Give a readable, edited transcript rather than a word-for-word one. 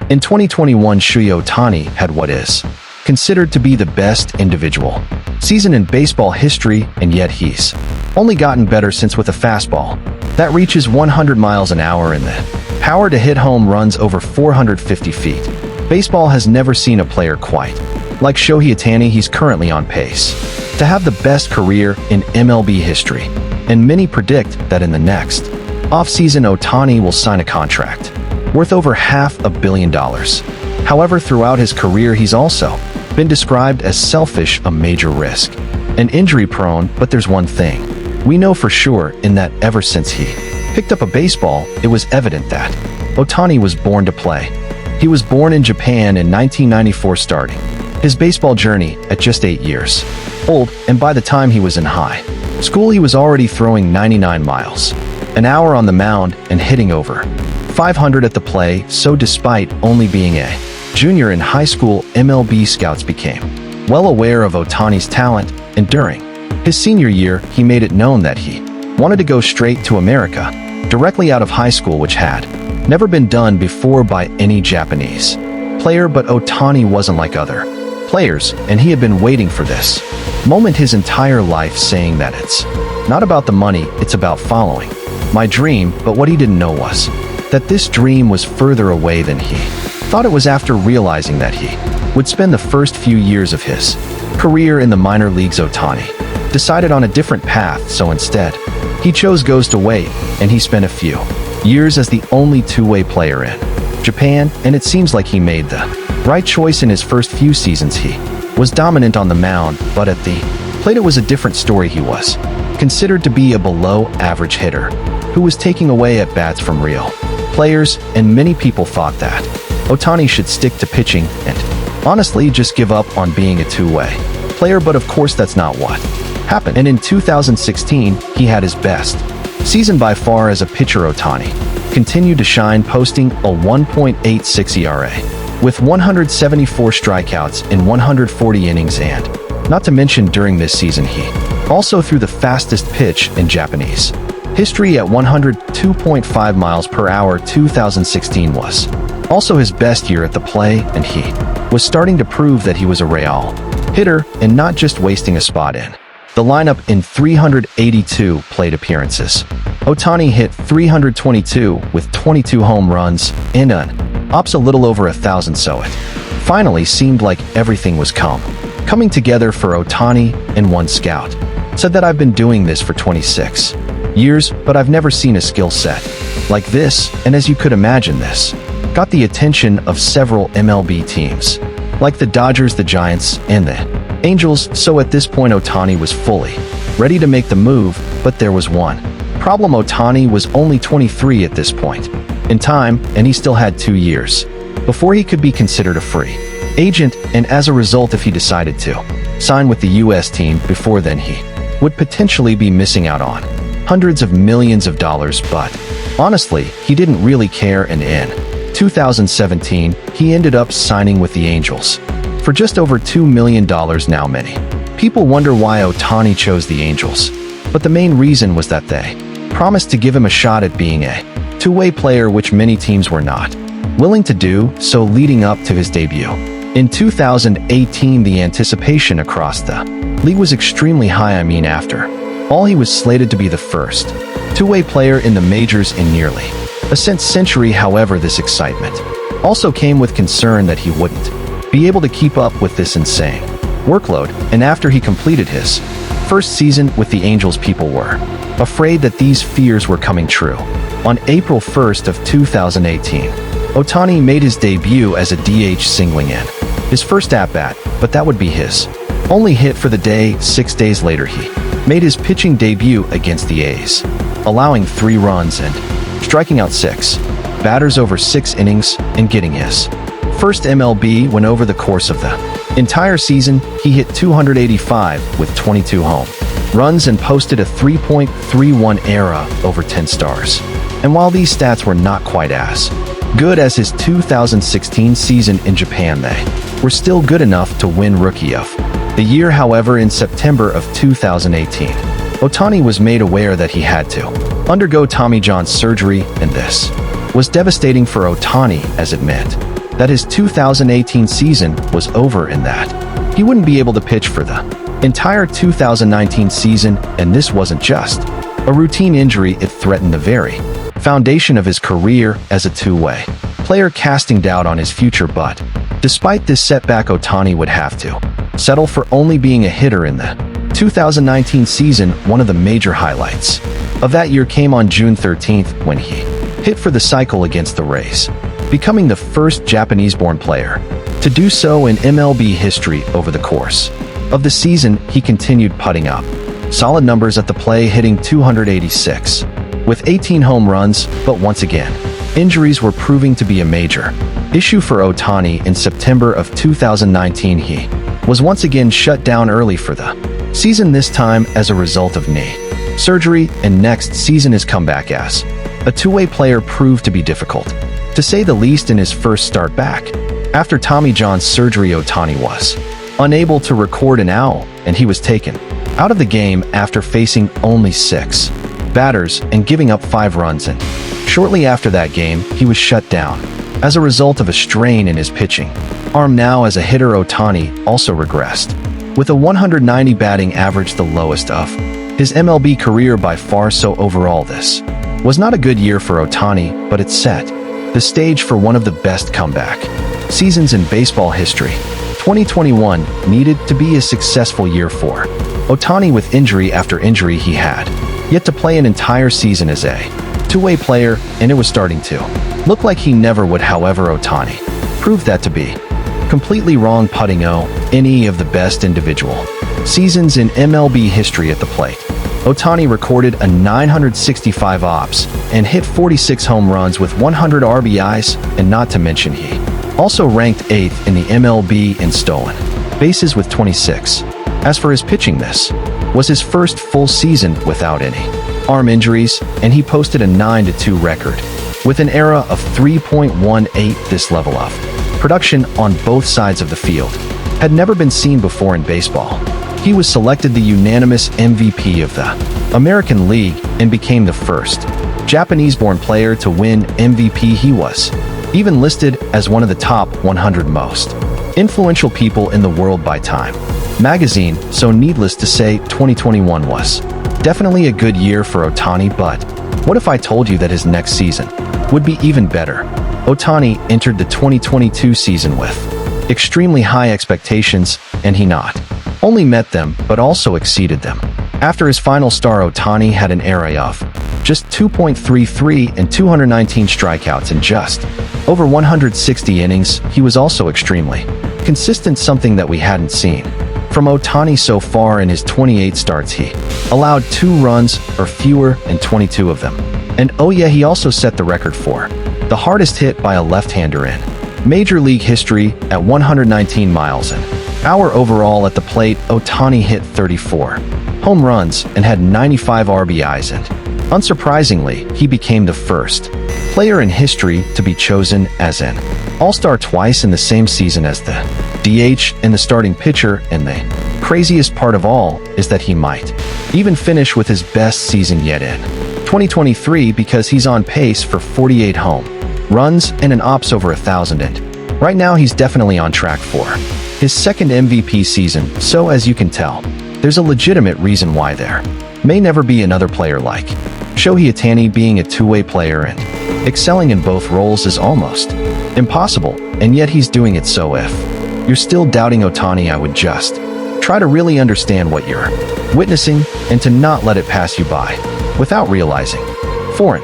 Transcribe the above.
In 2021, Shohei Ohtani had what is considered to be the best individual season in baseball history, and yet he's only gotten better since with a fastball that reaches 100 miles an hour and the power to hit home runs over 450 feet. Baseball has never seen a player quite like Shohei Ohtani. He's currently on pace to have the best career in MLB history, and many predict that in the next offseason Ohtani will sign a contract worth over $500 million. However, throughout his career he's also been described as selfish, a major risk, and injury-prone, but there's one thing we know for sure, in that ever since he picked up a baseball, it was evident that Ohtani was born to play. He was born in Japan in 1994, starting his baseball journey at just 8 years old, and by the time he was in high school he was already throwing 99 miles an hour on the mound and hitting over 500 at the plate. So despite only being a junior in high school, MLB scouts became well aware of Ohtani's talent, and during his senior year he made it known that he wanted to go straight to America directly out of high school, which had never been done before by any Japanese player. But Ohtani wasn't like other players, and he had been waiting for this moment his entire life, saying that it's not about the money, it's about following my dream. But what he didn't know was that this dream was further away than he thought it was. After realizing that he would spend the first few years of his career in the minor leagues, Ohtani decided on a different path. So instead, he chose goes to wait, and he spent a few years as the only two-way player in Japan, and it seems like he made the right choice. In his first few seasons he was dominant on the mound, but at the plate it was a different story. He was considered to be a below-average hitter who was taking away at bats from real players, and many people thought that Ohtani should stick to pitching and honestly just give up on being a two-way player. But of course that's not what happened, and in 2016 he had his best season by far as a pitcher. Ohtani continued to shine, posting a 1.86 ERA with 174 strikeouts in 140 innings, and not to mention during this season he also threw the fastest pitch in Japanese history at 102.5 miles per hour. 2016 was also his best year at the plate, and he was starting to prove that he was a real hitter and not just wasting a spot in the lineup. In 382 plate appearances, Ohtani hit 322 with 22 home runs and an ops a little over 1,000. So it finally seemed like everything was coming together for Ohtani, and one scout said that I've been doing this for 26 years, but I've never seen a skill set like this. And as you could imagine, this got the attention of several MLB teams like the Dodgers, the Giants, and the Angels. So at this point Ohtani was fully ready to make the move, but there was one problem. Ohtani was only 23 at this point in time, and he still had 2 years before he could be considered a free agent, and as a result, if he decided to sign with the US team before then, he would potentially be missing out on hundreds of millions of dollars. But honestly, he didn't really care, and in 2017 he ended up signing with the Angels for just over $2 million. Now many people wonder why Ohtani chose the Angels, but the main reason was that they promised to give him a shot at being a two-way player, which many teams were not willing to do so. Leading up to his debut in 2018, the anticipation across the league was extremely high. After all, he was slated to be the first two-way player in the majors in nearly a century. However, this excitement also came with concern that he wouldn't be able to keep up with this insane workload, and after he completed his first season with the Angels, people were afraid that these fears were coming true. On April 1st of 2018, Ohtani made his debut as a DH, singling in his first at-bat, but that would be his only hit for the day. 6 days later he made his pitching debut against the A's, allowing 3 runs and striking out 6 batters over 6 innings and getting his first MLB win. Over the course of the entire season, he hit 285 with 22 home runs and posted a 3.31 ERA over 10 stars. And while these stats were not quite as good as his 2016 season in Japan, they were still good enough to win Rookie of the Year. However, in September of 2018, Ohtani was made aware that he had to undergo Tommy John surgery, and this was devastating for Ohtani, as it meant that his 2018 season was over and that he wouldn't be able to pitch for the entire 2019 season, and this wasn't just a routine injury, it threatened the very foundation of his career as a two-way player, casting doubt on his future. But despite this setback, Ohtani would have to settle for only being a hitter in the 2019 season. One of the major highlights of that year came on June 13th when he hit for the cycle against the Rays, becoming the first Japanese-born player to do so in MLB history. Over the course of the season, he continued putting up solid numbers at the plate, hitting 286 with 18 home runs, but once again, injuries were proving to be a major issue for Ohtani. In September of 2019, he was once again shut down early for the season, this time as a result of knee surgery, and next season his comeback as a two-way player proved to be difficult, to say the least. In his first start back after Tommy John's surgery, Ohtani was unable to record an out, and he was taken out of the game after facing only 6 batters and giving up 5 runs, and shortly after that game, he was shut down as a result of a strain in his pitching arm. Now, as a hitter, Ohtani also regressed, with a 190 batting average, the lowest of his MLB career by far. So overall, this was not a good year for Ohtani, but it set the stage for one of the best comeback seasons in baseball history. 2021 needed to be a successful year for Ohtani. With injury after injury, he had yet to play an entire season as a two-way player, and it was starting to look like he never would. However, Ohtani proved that to be completely wrong, putting any of the best individual seasons in MLB history at the plate. Ohtani recorded a 965 OPS and hit 46 home runs with 100 RBIs, and not to mention he also ranked 8th in the MLB in stolen bases with 26. As for his pitching, this was his first full season without any arm injuries, and he posted a 9-2 record with an ERA of 3.18. This level of production on both sides of the field had never been seen before in baseball. He was selected the unanimous MVP of the American League and became the first Japanese-born player to win MVP. He was even listed as one of the top 100 most influential people in the world by Time magazine. So needless to say, 2021 was definitely a good year for Ohtani, but what if I told you that his next season would be even better? Ohtani entered the 2022 season with extremely high expectations, and he not only met them, but also exceeded them. After his final start, Ohtani had an ERA of just 2.33 and 219 strikeouts in just over 160 innings. He was also extremely consistent, something that we hadn't seen from Ohtani so far. In his 28 starts, he allowed 2 runs or fewer in 22 of them. And oh yeah, he also set the record for the hardest hit by a left-hander in Major League history at 119 miles an hour. Overall at the plate, Ohtani hit 34 home runs and had 95 RBIs, and unsurprisingly, he became the first player in history to be chosen as an All-Star twice in the same season as the DH and the starting pitcher. And the craziest part of all is that he might even finish with his best season yet in 2023, because he's on pace for 48 home runs and an OPS over 1,000, and right now he's definitely on track for his second MVP season. So as you can tell, there's a legitimate reason why there may never be another player like Shohei Ohtani. Being a two-way player and excelling in both roles is almost impossible, and yet he's doing it. So if you're still doubting Ohtani, I would just try to really understand what you're witnessing and to not let it pass you by without realizing. Foreign.